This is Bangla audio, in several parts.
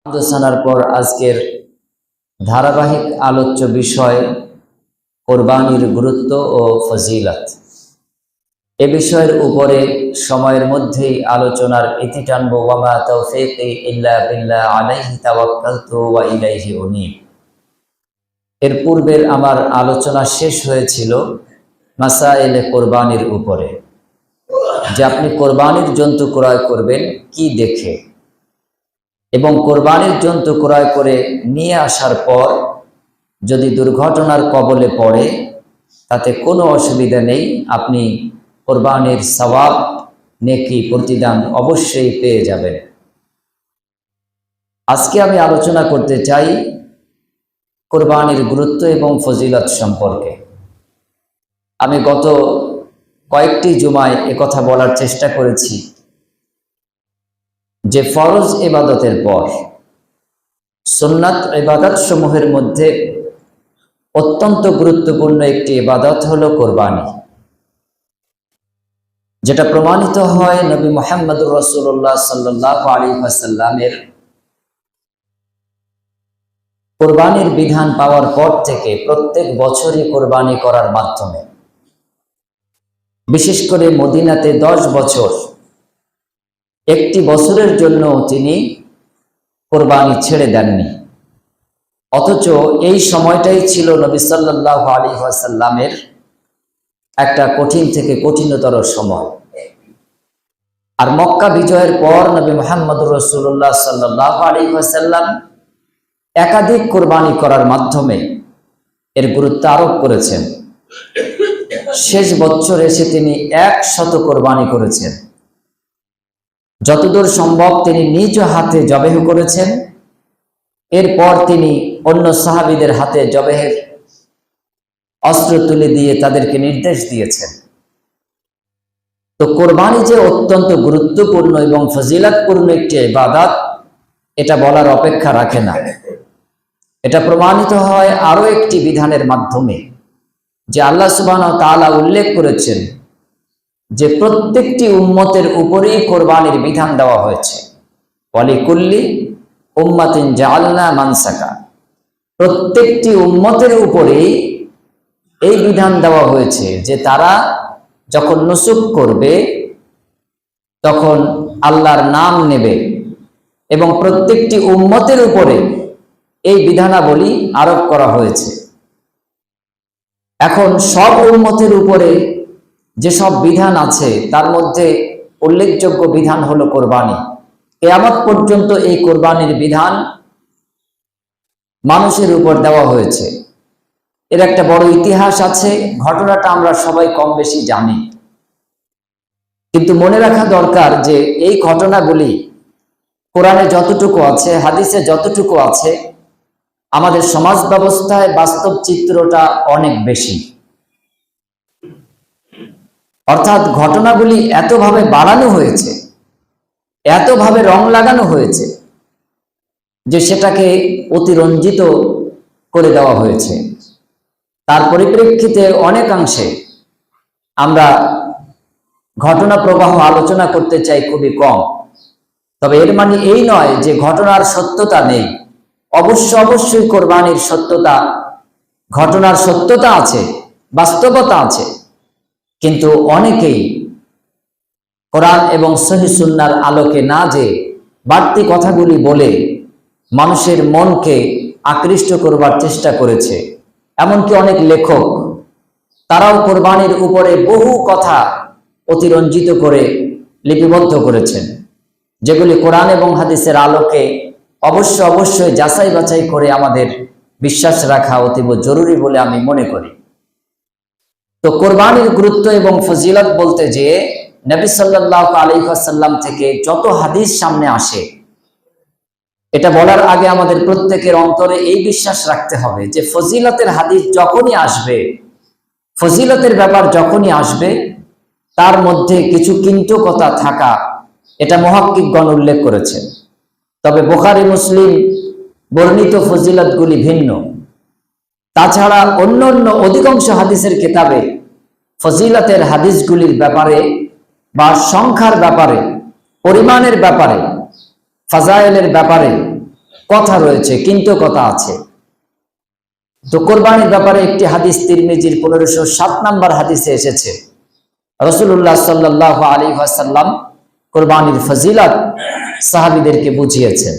আলোচনার পর আজকের ধারাবাহিক আলোচ্য বিষয় কোরবানির গুরুত্ব ও ফজিলত। এ বিষয়ের উপরে সময়ের মধ্যেই আলোচনার ইতি টানব। ওয়ামা তাওফীকি ইল্লা বিল্লাহ আলাইহি তাওয়াক্কালতু ওয়া ইলাইহি উনীব। এর পূর্বের আমার আলোচনা শেষ হয়েছিল মাসাইলে কোরবানির উপরে, যে আপনি কোরবানির জন্তু ক্রয় করবেন কি দেখে, এবং কোরবানির জন্তু ক্রয় করে নিয়ে আসার পর যদি দুর্ঘটনার কবলে পড়ে তাতে কোনো অসুবিধা নেই, আপনি কোরবানির সওয়াব নেকি প্রতিদান অবশ্যই পেয়ে যাবেন। আজকে আমি আলোচনা করতে চাই কোরবানির গুরুত্ব এবং ফজিলত সম্পর্কে। আমি গত কয়েকটি জুমায় একথা বলার চেষ্টা করেছি যে ফরজ ইবাদতের পর সুন্নাত ইবাদত সমূহের মধ্যে অত্যন্ত গুরুত্বপূর্ণ একটি ইবাদত হলো কোরবানি, যেটা প্রমাণিত হয় নবী মুহাম্মদুর রাসূলুল্লাহ সাল্লাল্লাহু আলাইহি ওয়াসাল্লামের কোরবানির বিধান পাওয়ার পর থেকে প্রত্যেক বছরই কোরবানি করার মাধ্যমে, বিশেষ করে মদিনাতে 10 বছর, একটি বছরের জন্য তিনি কোরবানি ছেড়ে দেননি। অথচ এই সময়টাই ছিল নবী সাল্লাল্লাহু আলাইহি ওয়াসাল্লামের একটা কঠিন থেকে কঠিনতর সময়। আর মক্কা বিজয়ের পর নবী মুহাম্মদুর রাসূলুল্লাহ সাল্লাল্লাহু আলাইহি ওয়াসাল্লাম একাধিক কোরবানি করার মাধ্যমে এর গুরুত্ব আরোপ করেছেন। শেষ বছর এসে তিনি 100 কোরবানি করেছেন। যতদূর সম্ভব তিনি নিজ হাতে জবেহ করেছেন। এরপর তিনি অন্য সাহাবীদের হাতে জবেহের অস্ত্র তুলে দিয়ে তাদেরকে নির্দেশ দিয়েছেন। তো কোরবানি যে অত্যন্ত গুরুত্বপূর্ণ এবং ফজিলতপূর্ণ একটি ইবাদত, এটা বলার অপেক্ষা রাখে না। এটা প্রমাণিত হয় আরো একটি বিধানের মাধ্যমে, যে আল্লাহ সুবহানাহু ওয়া তাআলা উল্লেখ করেছেন যে প্রত্যেকটি উম্মতের উপরেই কোরবানির বিধান দেওয়া হয়েছে। ওয়ালিকুল্লি উম্মাতিন জাআলনা মানসাকা, প্রত্যেকটি উম্মতের উপরেই এই বিধান দেওয়া হয়েছে যে তারা যখন নুসুক করবে তখন আল্লাহর নাম নেবে, এবং প্রত্যেকটি উম্মতের উপরে এই বিধানাবলী আরোপ করা হয়েছে। এখন সব উম্মতের উপরে যেসব বিধান আছে তার মধ্যে উল্লেখযোগ্য বিধান হলো কোরবানি। কিয়ামত পর্যন্ত এই কোরবানির বিধান মানুষের উপর দেওয়া হয়েছে। এর একটা বড় ইতিহাস আছে, ঘটনাটা আমরা সবাই কম বেশি জানি, কিন্তু মনে রাখা দরকার যে এই ঘটনাগুলি কোরআনে যতটুকু আছে, হাদিসে যতটুকু আছে, আমাদের সমাজ ব্যবস্থায় বাস্তব চিত্রটা অনেক বেশি। অর্থাৎ ঘটনাগুলি এতভাবে বাড়ানো হয়েছে, এতভাবে রং লাগানো হয়েছে যে সেটাকে অতিরঞ্জিত করে দেওয়া হয়েছে। তার পরিপ্রেক্ষিতে অনেকাংশে আমরা ঘটনা প্রবাহ আলোচনা করতে চাই খুবই কম। তবে এর মানে এই নয় যে ঘটনার সত্যতা নেই। অবশ্যই কোরবানির সত্যতা, ঘটনার সত্যতা আছে, বাস্তবতা আছে, কিন্তু অনেকেই কোরআন এবং সহিহ সুন্নাহর আলোকে না যে বাড়তি কথাগুলি বলে মানুষের মনকে আকৃষ্ট করবার চেষ্টা করেছে। এমনকি অনেক লেখক, তারাও কোরবানির উপরে বহু কথা অতিরঞ্জিত করে লিপিবদ্ধ করেছেন, যেগুলি কোরআন এবং হাদিসের আলোকে অবশ্যই যাচাই বাছাই করে আমাদের বিশ্বাস রাখা অতীব জরুরি বলে আমি মনে করি। তো কোরবানির গুরুত্ব এবং ফজিলত বলতে যে নবী সাল্লাল্লাহু আলাইহি ওয়াসাল্লাম থেকে যত হাদিস সামনে আসে, এটা বলার আগে আমাদের প্রত্যেকের অন্তরে এই বিশ্বাস রাখতে হবে যে ফজিলতের হাদিস যখনই আসবে, ফজিলতের ব্যাপার যখনই আসবে, তার মধ্যে কিছু কিন্তু কথা থাকা, এটা মুহাক্কিকগণ উল্লেখ করেছেন। তবে বুখারী মুসলিম বর্ণিত ফজিলতগুলি ভিন্ন। তাছাড়া অন্য অধিকাংশ হাদিসের কিতাবে ফজিলতের হাদিসগুলির ব্যাপারে বা সংখ্যার ব্যাপারে, পরিমাণের ব্যাপারে, ফাজাইলের ব্যাপারে কথা রয়েছে, কিন্তু কথা আছে। তো কোরবানির ব্যাপারে একটি হাদিস তিরমিজির 1507 নম্বর হাদিসে এসেছে, রাসূলুল্লাহ সাল্লাল্লাহু আলাইহি ওয়াসাল্লাম কোরবানির ফজিলত সাহাবীদেরকে বুঝিয়েছেন।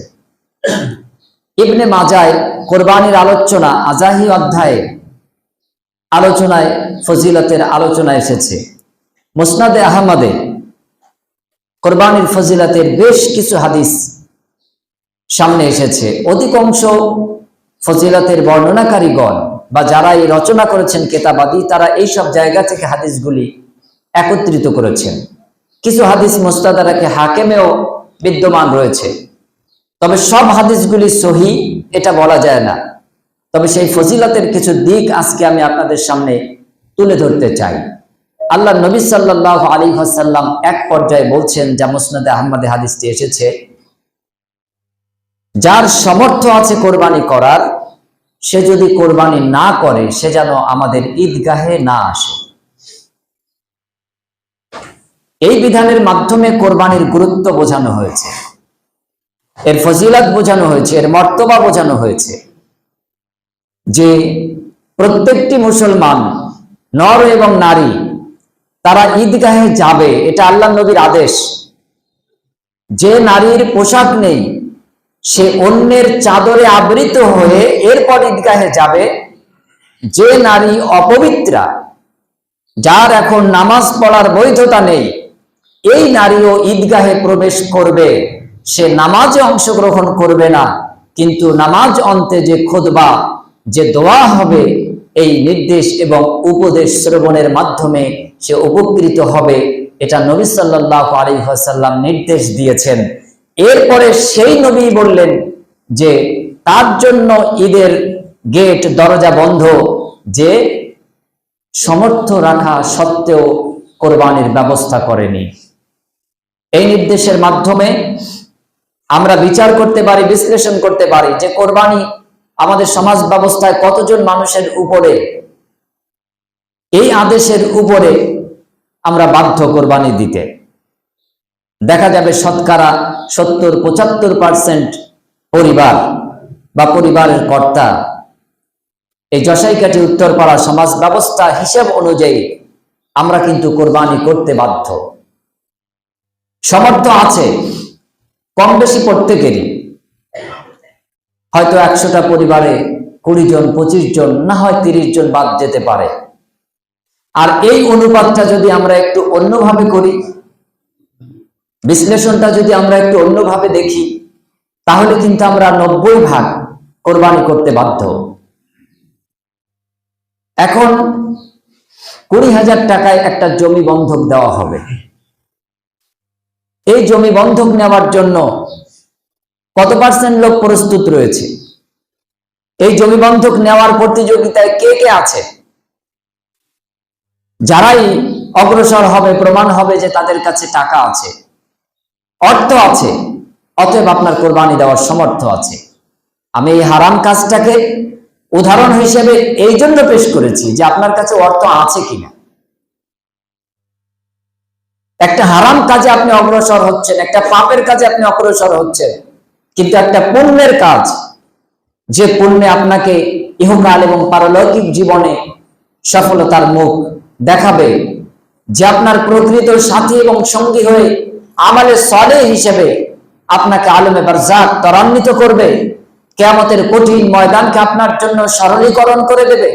ইবনে মাজায় কোরবানির আলোচনা আজাহি অধ্যায়ে আলোচনায় ফজিলতের আলোচনা এসেছে। মুসনাদে আহমদে কোরবানির ফজিলতের বেশ কিছু হাদিস সামনে এসেছে। অধিকাংশ ফজিলতের বর্ণনাকারীগণ বা যারা এই রচনা করেছেন কেতাবাদি, তারা এইসব জায়গা থেকে হাদিসগুলি একত্রিত করেছেন। কিছু হাদিস মুস্তাদরাকে হাকিমেও বিদ্যমান রয়েছে, তবে সব হাদিসগুলি সহিহ এটা বলা যায় না। তবে সেই ফজিলতের কিছু দিক আজকে আমি আপনাদের সামনে তুলে ধরতে চাই। আল্লাহ নবী সাল্লাল্লাহু আলাইহি ওয়াসাল্লাম এক পর্যায়ে বলছেন, যা মুসনাদে আহমদে হাদিসটি এসেছে, যার সামর্থ্য আছে কোরবানি করার, সে যদি কোরবানি না করে সে যেন আমাদের ঈদগাহে না আসে। এই বিধানের মাধ্যমে কোরবানির গুরুত্ব বোঝানো হয়েছে, এর ফজিলত বোঝানো হয়েছে, এর মর্তবা বোঝানো হয়েছে যে প্রত্যেকটি মুসলমান নর এবং নারী তারা ঈদগাহে যাবে, এটা আল্লাহ নবীর আদেশ। যে নারীর পোশাক নেই সে অন্যের চাদরে আবৃত হয়ে এরপর ঈদগাহে যাবে। যে নারী অপবিত্রা, যার এখন নামাজ পড়ার বৈধতা নেই, এই নারীও ঈদগাহে প্রবেশ করবে। সে নামাজে অংশগ্রহণ করবে না, কিন্তু নামাজ অন্তে যে খুতবা, যে দোয়া হবে, এই নির্দেশ এবং উপদেশ শ্রবণের মাধ্যমে সে উপকৃত হবে। এটা নবী সাল্লাল্লাহু আলাইহি ওয়াসাল্লাম নির্দেশ দিয়েছেন। এরপরে সেই নবী বললেন যে তার জন্য ঈদের গেট দরজা বন্ধ, যে সামর্থ্য রাখা সত্ত্বেও কোরবানির ব্যবস্থা করেনি। এই নির্দেশের মাধ্যমে আমরা বিচার করতে পারি, বিশ্লেষণ করতে পারি যে কোরবানি আমাদের সমাজ ব্যবস্থায় কতজন মানুষের উপরে এই আদেশের উপরে আমরা বাধ্য কোরবানি দিতে। দেখা যাবে শতকরা 70-75% পরিবার বা পরিবারের কর্তা এই যশাইকাঠি উত্তরপাড়া সমাজ ব্যবস্থা হিসাব অনুযায়ী আমরা কিন্তু কোরবানি করতে বাধ্য। সামর্থ্য আছে কম বেশি প্রত্যেকেরই, হয়তো 100টা পরিবারে 20 জন 25 জন না হয় 30 জন বাদ যেতে পারে। আর এই অনুপাতটা যদি আমরা একটু অন্যভাবে করি, বিশ্লেষণটা যদি আমরা একটু অন্যভাবে দেখি, তাহলে কিন্তু আমরা 90 ভাগ কোরবানি করতে বাধ্য। এখন 20,000 টাকায় একটা জমি বন্ধক দেওয়া হবে। এই জমি বন্ধক নেওয়ার জন্য কত পার্সেন্ট লোক প্রস্তুত রয়েছে? এই জমি বন্ধক নেওয়ার প্রতিযোগিতায় কে কে আছে? যারাই অগ্রসর হবে, প্রমাণ হবে যে তাদের কাছে টাকা আছে, অর্থ আছে, অতএব আপনার কোরবানি দেওয়ার সামর্থ্য আছে। আমি এই হারাম কাজটাকে উদাহরণ হিসেবে এই জন্য পেশ করেছি যে আপনার কাছে অর্থ আছে কিনা। একটা হারাম কাজে আপনি অগ্রসর হচ্ছেন, একটা পাপের কাজে আপনি অগ্রসর হচ্ছেন, কিন্তু একটা পুণ্যের কাজ, যে পুণ্যে আপনাকে ইহকাল এবং পারলৌকিক জীবনে সফলতার মুখ দেখাবে, যে আপনার প্রকৃত সাথী এবং সঙ্গী হয়ে আমালে সালেহ হিসেবে আপনাকে আলমে বারজাক ত্বরান্বিত করবে, কিয়ামতের কঠিন ময়দানকে আপনার জন্য সরলীকরণ করে দেবে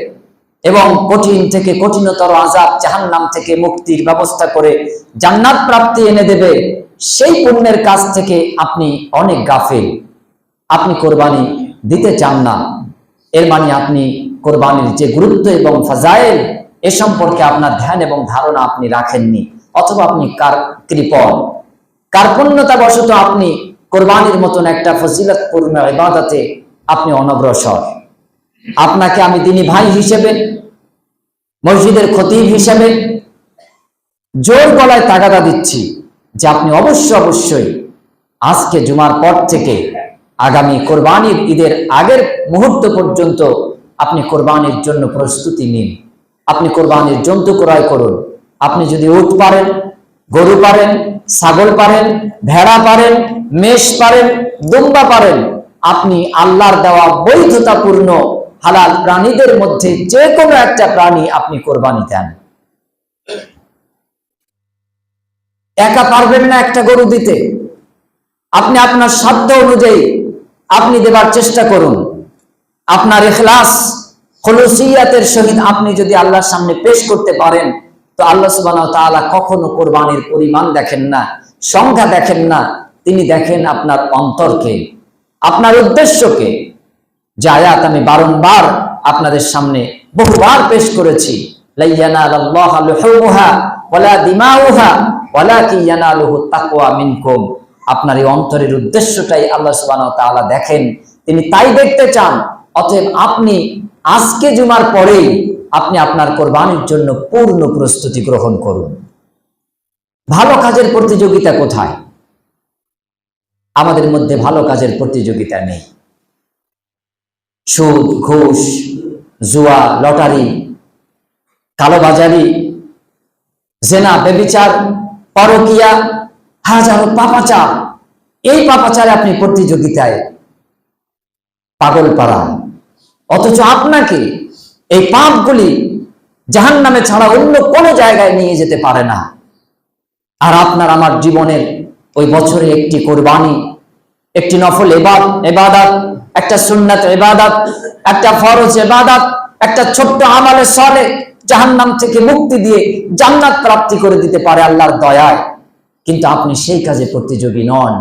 এবং কঠিন থেকে কঠিনতর আযাব জাহান্নাম থেকে মুক্তির ব্যবস্থা করে জান্নাত প্রাপ্তি এনে দেবে। সেই পুণ্যের কাজ থেকে আপনি অনেক গাফিল, আপনি কোরবানি দিতে চান না। এর মানে আপনি কোরবানির যে গুরুত্ব এবং ফাজাইল এ সম্পর্কে আপনার ধ্যান এবং ধারণা আপনি রাখেননি, অথবা আপনি কার্পণ্যতা বশত আপনি কোরবানির মতন একটা ফজিলতপূর্ণ ইবাদতে আপনি অনগ্রসর। আপনাকে আমি দ্বীনী ভাই হিসেবে, মসজিদের খতিব হিসেবে জোর গলায় তাগাদা দিচ্ছি যে আপনি অবশ্যই আজকে জুমার পর থেকে আগামী কোরবানির ঈদের আগের মুহূর্ত পর্যন্ত আপনি কোরবানির জন্য প্রস্তুতি নিন। আপনি কোরবানির জন্তু ক্রয় করুন। আপনি যদি উট পারেন, গরু পারেন, ছাগল পারেন, ভেড়া পারেন, মেষ পারেন, দুম্বা পারেন, আপনি আল্লাহর দেওয়া বৈধতাপূর্ণ হালাল প্রাণীদের মধ্যে যে কোনো একটা প্রাণী আপনি কোরবানি দেন। একা পারবেন না একটা গরু দিতে, আপনি আপনার সাধ্য অনুযায়ী আপনি দেবার চেষ্টা করুন। আপনার ইখলাস খুলুসিয়াতের সহিত আপনি যদি আল্লাহর সামনে পেশ করতে পারেন, তো আল্লাহ সুবহানাহু ওয়া তাআলা কখনো কোরবানির পরিমাণ দেখেন না, সংখ্যা দেখেন না, তিনি দেখেন আপনার অন্তরকে, আপনার উদ্দেশ্যকে। যে আয়াত আমি বারংবার আপনাদের সামনে বহুবার পেশ করেছি, লা ইয়ানালাল্লাহু লুহুমুহা ওয়ালা দিমাউহা ওয়ালাকিন ইয়ানালুহু তাকওয়া মিনকুম। আপনার এই অন্তরের উদ্দেশ্যটাই আল্লাহ সুবহানাহু ওয়া তাআলা দেখেন, তিনি তাই দেখতে চান। অতএব আপনি আজকে জুমার পরেই আপনি আপনার কোরবানির জন্য পূর্ণ প্রস্তুতি গ্রহণ করুন। ভালো কাজের প্রতিযোগিতা কোথায়? আমাদের মধ্যে ভালো কাজের প্রতিযোগিতা নেই। সুদ, ঘুষ, জুয়া, লটারি, কালোবাজারি, জেনা, ব্যভিচার, পরকিয়া, হাজারো পাপাচার, এই পাপাচারে আপনি প্রতিযোগিতায় পাগল পাড়া। অথচ আপনাকে এই পাপগুলি জাহান্নামে ছাড়া অন্য কোনো জায়গায় নিয়ে যেতে পারে না। আর আপনার আমার জীবনের ওই বছরে একটি কোরবানি, একটি নফল ইবাদত, একটা সুন্নাত ইবাদত, একটা ফরজ ইবাদত, একটা ছোট্ট আমালে সালেহ জাহান্নাম থেকে মুক্তি দিয়ে জান্নাত প্রাপ্তি করে দিতে পারে আল্লাহর দয়ায়। কিন্তু আপনি সেই কাজে প্রতিযোগী নন,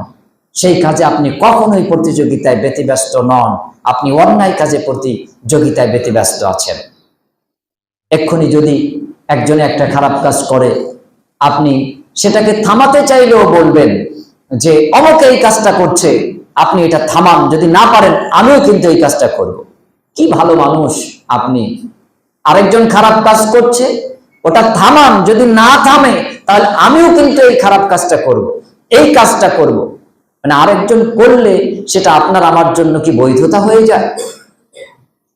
সেই কাজে আপনি কখনোই প্রতিযোগিতায় ব্যতিব্যস্ত নন, আপনি অন্যায় কাজে প্রতিযোগিতায় ব্যতিব্যস্ত আছেন। এক্ষুনি যদি একজনে একটা খারাপ কাজ করে, আপনি সেটাকে থামাতে চাইলেও বলবেন যে অমুক এই কাজটা করছে, আপনি এটা থামান, যদি না পারেন আমিও কিন্তু এই কাজটা করব। কি ভালো মানুষ আপনি! আরেকজন খারাপ কাজ করছে, ওটা থামান, যদি না থামে তাহলে আমিও কিন্তু এই খারাপ কাজটা করব, এই কাজটা করব। মানে আরেকজন করলে সেটা আপনার আমার জন্য কি বৈধতা হয়ে যায়?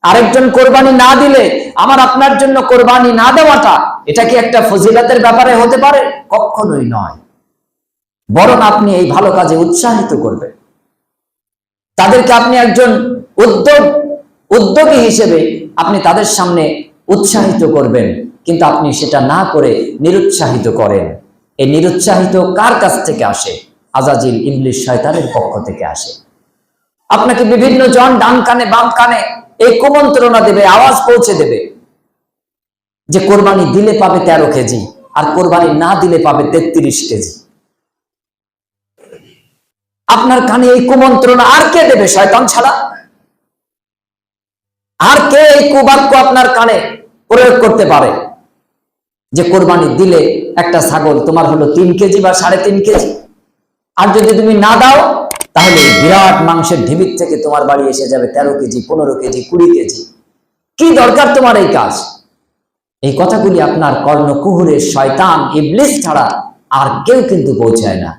আরেকজন কোরবানি না দিলে আমার আপনার জন্য কোরবানি না দেওয়াটা, এটা কি একটা ফজিলতের ব্যাপারে হতে পারে? কখনোই নয়। বরং আপনি এই ভালো কাজে উৎসাহিত করবেন, তাদেরকে আপনি একজন উদ্যোগী হিসেবে আপনি তাদের সামনে উৎসাহিত করবেন। কিন্তু আপনি সেটা না করে নিরুৎসাহিত করেন। এই নিরুৎসাহিত কার কাছ থেকে আসে? আজাজিল, ইবলিস, শয়তানের পক্ষ থেকে আসে। আপনাকে বিভিন্ন জন ডান কানে বাম কানে এই কুমন্ত্রণা দেবে, আওয়াজ পৌঁছে দেবে যে কোরবানি দিলে পাবে 13 কেজি, আর কোরবানি না দিলে পাবে 33 কেজি। আপনার কানে এই কুমন্ত্রণা আর কে দেবে? শয়তান ছাড়া আর কে এই কুবাক্য আপনার কানে প্রয়োগ করতে পারে যে কোরবানি দিলে একটা ছাগল তোমার হলো 3 কেজি বা 3.5 কেজি, আর যদি তুমি না দাও তাহলে বিরাট মাংসের ঢিবির থেকে তোমার বাড়ি এসে যাবে 13 কেজি, 15 কেজি, 20 কেজি। কি দরকার তোমার এই কাজ? এই কথাগুলি আপনার কর্ণকুহুরে শয়তান ইবলিস ছাড়া আর কেউ কিন্তু পৌঁছায় না।